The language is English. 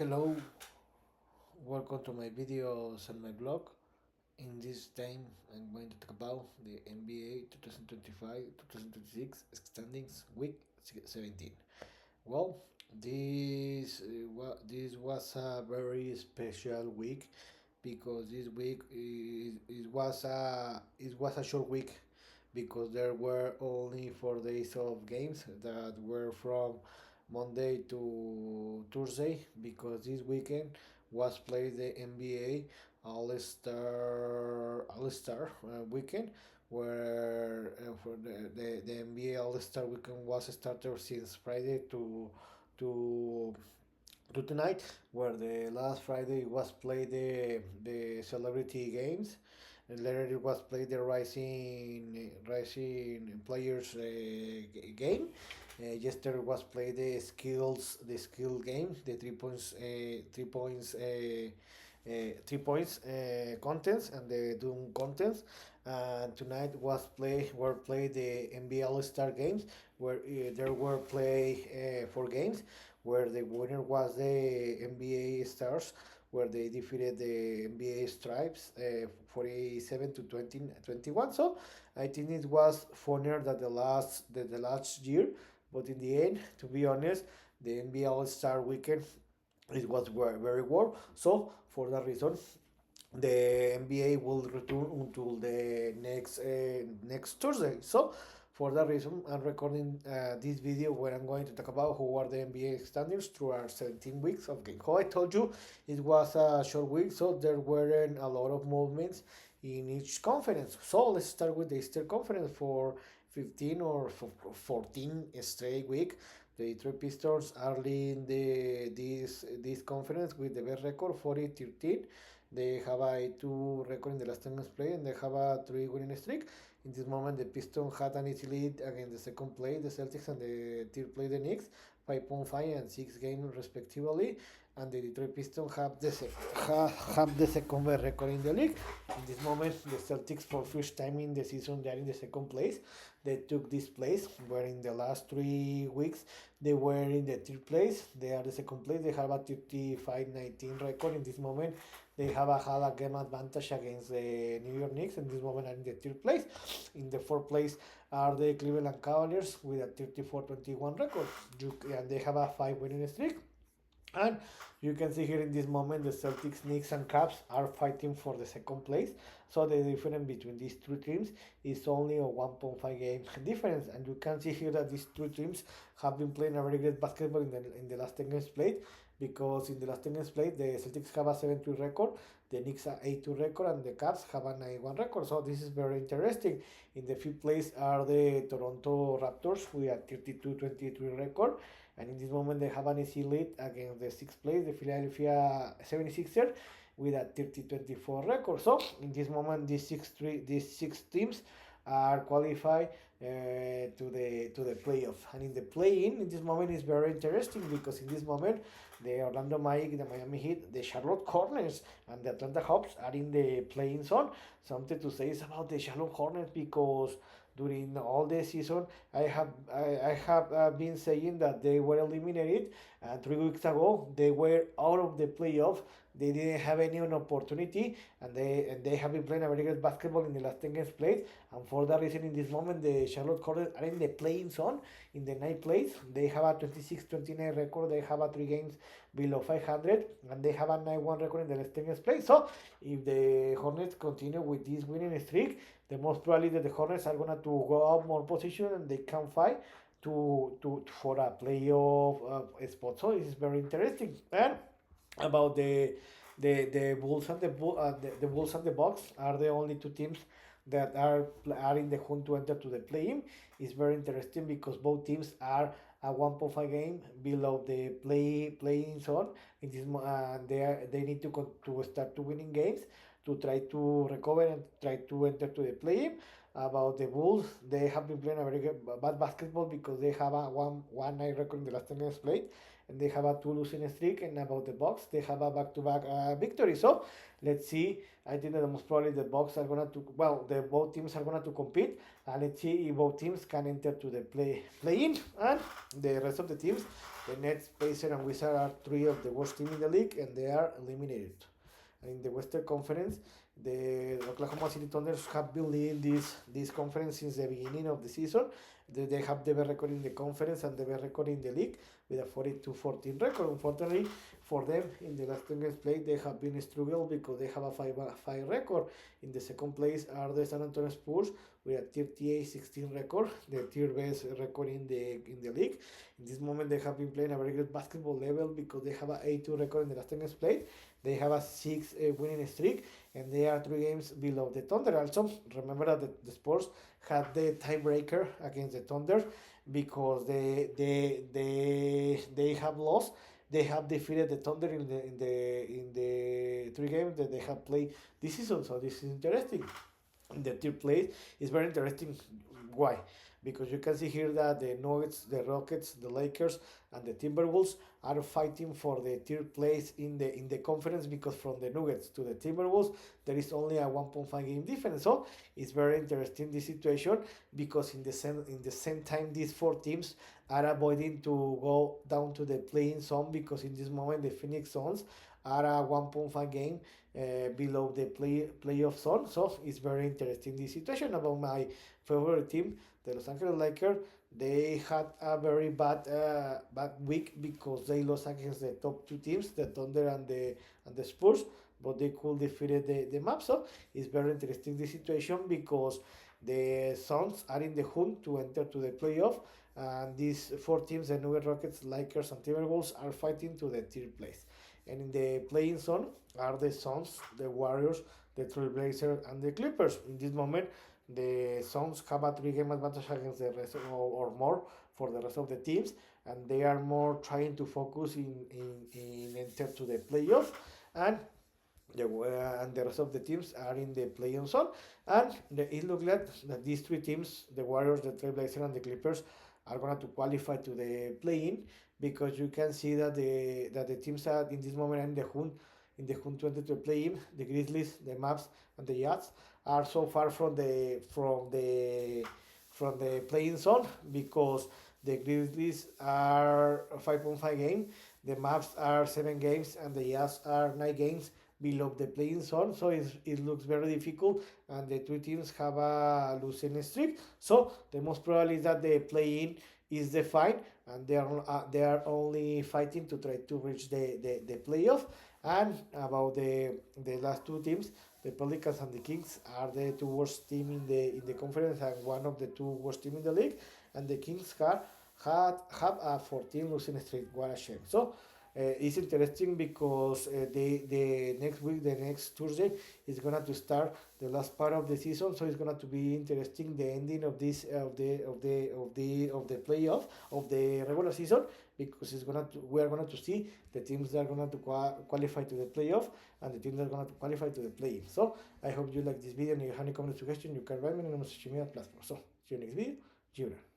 Hello, welcome to my videos and my blog. In this time, I'm going to talk about the NBA 2025-2026 standings week 17. Well, this was a very special week because this week it was a short week because there were only 4 days of games that were from Monday to Thursday because this weekend was played the NBA All Star weekend where for the NBA All Star weekend was started since Friday to to tonight, where the last Friday was played the celebrity games, and later it was played the rising players game. Yesterday was played the skill game, the 3 points contents and the Doom contents. And tonight were played the NBA All Star games, where there were play 4 games, where the winner was the NBA Stars, where they defeated the NBA Stripes 47 to 21. So I think it was funnier than the last year, but in the end, to be honest, the NBA All Star weekend it was very warm. So for that reason, the NBA will return until the next Thursday. So for that reason, I'm recording this video where I'm going to talk about who are the NBA standings through our 17 weeks of game. How I told you, it was a short week, so there weren't a lot of movements in each conference. So let's start with the Eastern Conference for 15 or 14 straight week. The Detroit Pistons are leading this conference with the best record 40-13. They have a 2 record in the last 10 games played, and they have a 3 winning streak. In this moment, the Pistons had an easy lead against the second place, the Celtics, and the third place, the Knicks, 5.5 and 6 games respectively. And the Detroit Pistons have the second best record in the league. In this moment, the Celtics, for first time in the season, they are in the second place. They took this place, where in the last 3 weeks they were in the third place. They are the second place. They have a 35-19 record in this moment. They have had a game advantage against the New York Knicks, and this moment are in the third place. In the fourth place are the Cleveland Cavaliers with a 34-21 record, and they have a 5 winning streak. And you can see here in this moment the Celtics, Knicks, and Cavs are fighting for the second place. So the difference between these two teams is only a 1.5 game difference. And you can see here that these two teams have been playing a very good basketball in the last 10 games played. Because in the last 10 games played, the Celtics have a 7-2 record, the Knicks a 8-2 record, and the Cavs have a 9-1 record. So this is very interesting. In the fifth place are the Toronto Raptors with a 32-23 record. And in this moment, they have an easy lead against the sixth place, the Philadelphia 76ers, with a 30-24 record. So in this moment, these six teams are qualified to the playoff. And in the play-in this moment is very interesting because in this moment the Orlando Magic, the Miami Heat, the Charlotte Hornets, and the Atlanta Hawks are in the playing zone. Something to say is about the Charlotte Hornets because during all the season I have been saying that they were eliminated, and 3 weeks ago they were out of the playoff. They didn't have any opportunity, and they have been playing a very good basketball in the last 10 games played. And for that reason, in this moment, the Charlotte Hornets are in the playing zone in the ninth place. They have a 26-29 record. They have a 3 games below 500, and they have a 9-1 record in the last 10 games played. So if the Hornets continue with this winning streak, the most probably that the Hornets are gonna to go up more position and they can fight to for a playoff spot. So this is very interesting. And about the Bulls and the Bulls and the Bucks are the only two teams that are in the hunt to enter to the play-in. It's very interesting because both teams are a 1.5 game below the playing zone. They need to start to winning games to try to recover and try to enter to the play-in. About the Bulls, they have been playing a very good, bad basketball because they have a one night record in the last 10 games played, and they have a 2 losing streak. And about the Bucks, they have a back-to-back victory. So let's see. I think that the most probably the Bucks are gonna to the both teams are gonna to compete, and let's see if both teams can enter to the play in, and the rest of the teams The Nets, Pacers, and Wizards are three of the worst teams in the league, and they are eliminated. And in the Western Conference, the Oklahoma City Thunder have been leading this conference since the beginning of the season. They have the best record in the conference and the best record in the league with a 42-14 record. Unfortunately for them, in the last 10 games played, they have been struggled because they have a 5-5 record. In the second place are the San Antonio Spurs with a 38-16 record, the third best record in the league. In this moment, they have been playing a very good basketball level because they have a 8-2 record in the last 10 games played. They have a 6 winning streak, and they are 3 games below the Thunder. Also, remember that the Spurs had the tiebreaker against the Thunder because they have lost. They have defeated the Thunder in the 3 games that they have played this season. So this is interesting. The third place is very interesting. Why? Because you can see here that the Nuggets, the Rockets, the Lakers, and the Timberwolves are fighting for the third place in the conference, because from the Nuggets to the Timberwolves there is only a 1.5 game difference. So it's very interesting, this situation, because in the same time these four teams are avoiding to go down to the playing zone, because in this moment the Phoenix Suns are a 1.5 game below the playoff zone. So it's very interesting, this situation. About my favorite team, the Los Angeles Lakers, they had a very bad week because they lost against the top two teams, the Thunder and the Spurs, but they could defeat the map. So it's very interesting, this situation, because the Suns are in the hunt to enter to the playoff, and these four teams, the Nuggets, Rockets, Lakers, and Timberwolves, are fighting to the third place. And in the playing zone are the Suns, the Warriors, the Trailblazers, and the Clippers. In this moment, the Suns have a 3 game advantage against the rest, or more, for the rest of the teams, and they are more trying to focus in enter to the playoff, and the rest of the teams are in the playing zone. And it looks like that these 3 teams, the Warriors, the Trailblazers, and the Clippers, are going to qualify to the play-in, because you can see that the teams are in this moment in the hunt to enter to the play-in. The Grizzlies, the Mavs, and the Jazz are so far from the playing zone, because the Grizzlies are 5.5 game, the Mavs are 7 games, and the Jazz are 9 games below the playing zone. So it looks very difficult, and the 2 teams have a losing streak. So the most probably is that the play-in is defined, and they are only fighting to try to reach the playoff. And about the last 2 teams, the Pelicans and the Kings are the 2 worst team in the conference, and one of the 2 worst team in the league. And the Kings have a 14 losing streak. What a shame. So it's interesting, because the next week, the next Tuesday, is gonna to start the last part of the season. So it's gonna to be interesting, the ending of this of the playoff of the regular season, because we are gonna to see the teams that are gonna to qualify to the playoff, and the teams that are gonna to qualify to the play-in. So I hope you like this video, and if you have any comment suggestion, you can write me on the social media platform. So see you next video. Junior.